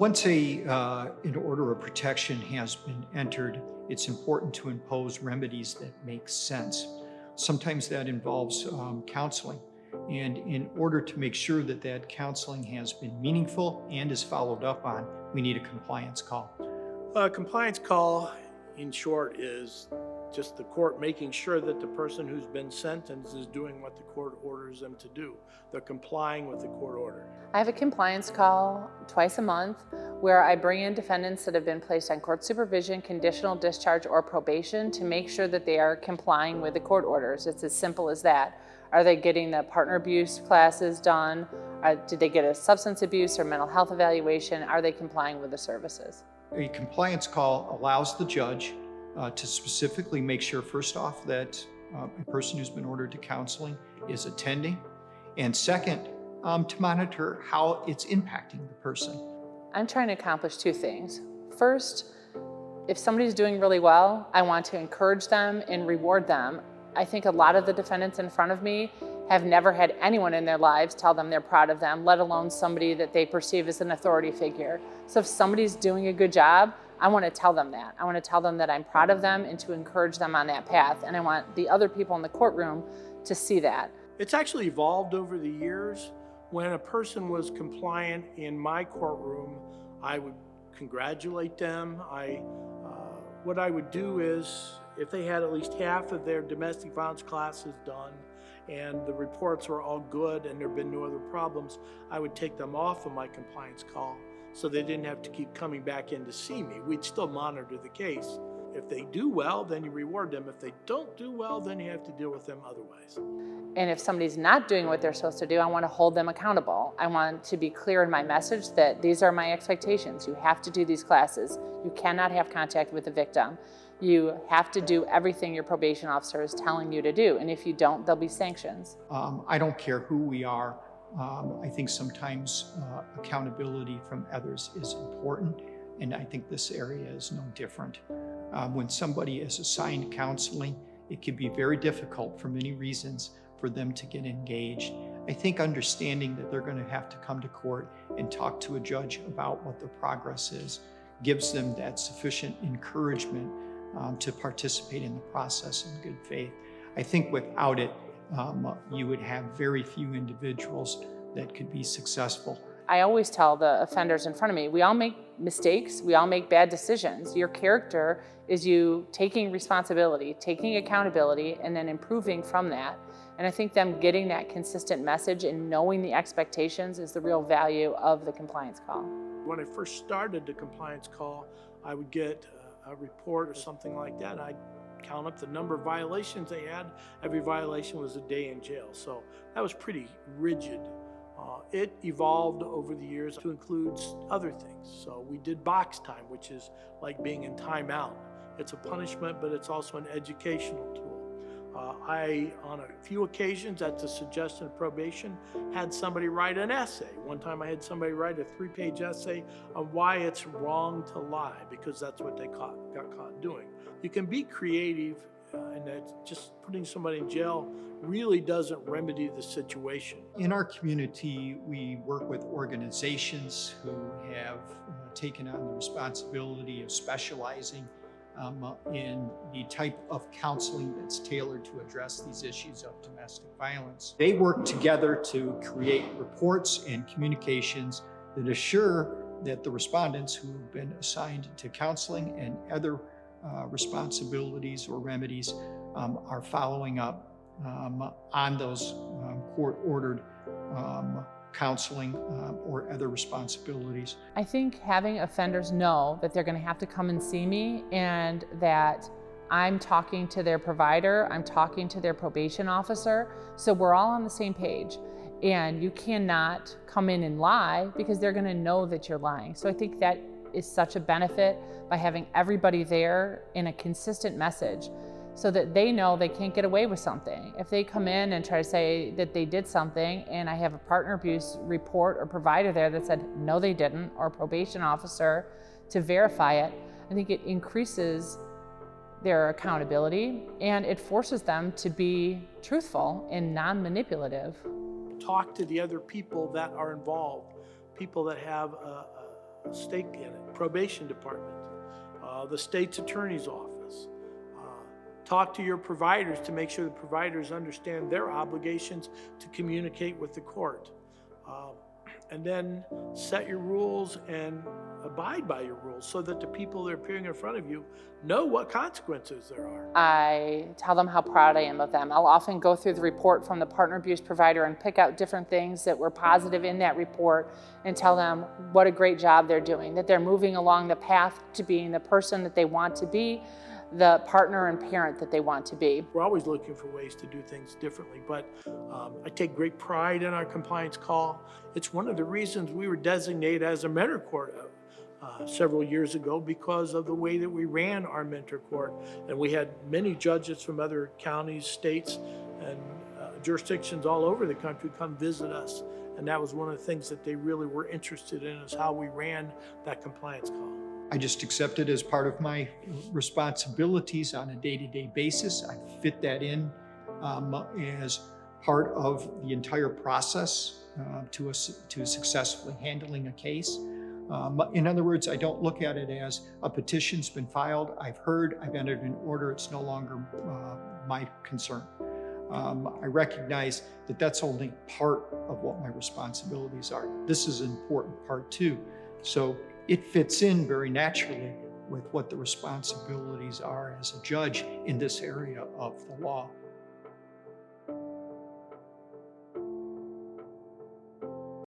Once an order of protection has been entered, it's important to impose remedies that make sense. Sometimes that involves counseling. And in order to make sure that that counseling has been meaningful and is followed up on, we need a compliance call. A compliance call, in short, is just the court making sure that the person who's been sentenced is doing what the court orders them to do. They're complying with the court order. I have a compliance call twice a month where I bring in defendants that have been placed on court supervision, conditional discharge, or probation to make sure that they are complying with the court orders. It's as simple as that. Are they getting the partner abuse classes done? Did they get a substance abuse or mental health evaluation? Are they complying with the services? A compliance call allows the judge to specifically make sure, first off, that a person who's been ordered to counseling is attending, and second, to monitor how it's impacting the person. I'm trying to accomplish two things. First, if somebody's doing really well, I want to encourage them and reward them. I think a lot of the defendants in front of me have never had anyone in their lives tell them they're proud of them, let alone somebody that they perceive as an authority figure. So if somebody's doing a good job, I want to tell them that. I want to tell them that I'm proud of them and to encourage them on that path. And I want the other people in the courtroom to see that. It's actually evolved over the years. When a person was compliant in my courtroom, I would congratulate them. What I would do is, if they had at least half of their domestic violence classes done and the reports were all good and there had been no other problems, I would take them off of my compliance call so they didn't have to keep coming back in to see me. We'd still monitor the case. If they do well, then you reward them. If they don't do well, then you have to deal with them otherwise. And if somebody's not doing what they're supposed to do, I want to hold them accountable. I want to be clear in my message that these are my expectations. You have to do these classes. You cannot have contact with the victim. You have to do everything your probation officer is telling you to do. And if you don't, there'll be sanctions. I don't care who we are. I think sometimes accountability from others is important, and I think this area is no different. When somebody is assigned counseling, it can be very difficult for many reasons for them to get engaged. I think understanding that they're going to have to come to court and talk to a judge about what their progress is gives them that sufficient encouragement to participate in the process in good faith. I think without it, you would have very few individuals that could be successful. I always tell the offenders in front of me, we all make mistakes, we all make bad decisions. Your character is you taking responsibility, taking accountability, and then improving from that. And I think them getting that consistent message and knowing the expectations is the real value of the compliance call. When I first started the compliance call, I would get a report or something like that. I'd count up the number of violations they had. Every violation was a day in jail. So that was pretty rigid. It evolved over the years to include other things. So we did box time, which is like being in timeout. It's a punishment, but it's also an educational tool. I, on a few occasions at the suggestion of probation, had somebody write an essay. One time I had somebody write a 3-page essay on why it's wrong to lie, because that's what they got caught doing. You can be creative, and that just putting somebody in jail really doesn't remedy the situation. In our community, we work with organizations who have taken on the responsibility of specializing in the type of counseling that's tailored to address these issues of domestic violence. They work together to create reports and communications that assure that the respondents who've been assigned to counseling and other responsibilities or remedies are following up on those court-ordered counseling or other responsibilities. I think having offenders know that they're going to have to come and see me and that I'm talking to their provider, I'm talking to their probation officer, so we're all on the same page. And you cannot come in and lie because they're going to know that you're lying. So I think that is such a benefit by having everybody there in a consistent message so that they know they can't get away with something. If they come in and try to say that they did something and I have a partner abuse report or provider there that said, no, they didn't, or a probation officer to verify it, I think it increases their accountability and it forces them to be truthful and non-manipulative. Talk to the other people that are involved, people that have stake in it, probation department, the state's attorney's office. Talk to your providers to make sure the providers understand their obligations to communicate with the court. And then set your rules and abide by your rules so that the people that are appearing in front of you know what consequences there are. I tell them how proud I am of them. I'll often go through the report from the partner abuse provider and pick out different things that were positive in that report and tell them what a great job they're doing, that they're moving along the path to being the person that they want to be, the partner and parent that they want to be. We're always looking for ways to do things differently, but I take great pride in our compliance call. It's one of the reasons we were designated as a mentor court several years ago, because of the way that we ran our mentor court. And we had many judges from other counties, states, and jurisdictions all over the country come visit us. And that was one of the things that they really were interested in, is how we ran that compliance call. I just accept it as part of my responsibilities on a day-to-day basis. I fit that in as part of the entire process to successfully handling a case. In other words, I don't look at it as a petition's been filed, I've heard, I've entered an order, it's no longer my concern. I recognize that that's only part of what my responsibilities are. This is an important part too. So it fits in very naturally with what the responsibilities are as a judge in this area of the law.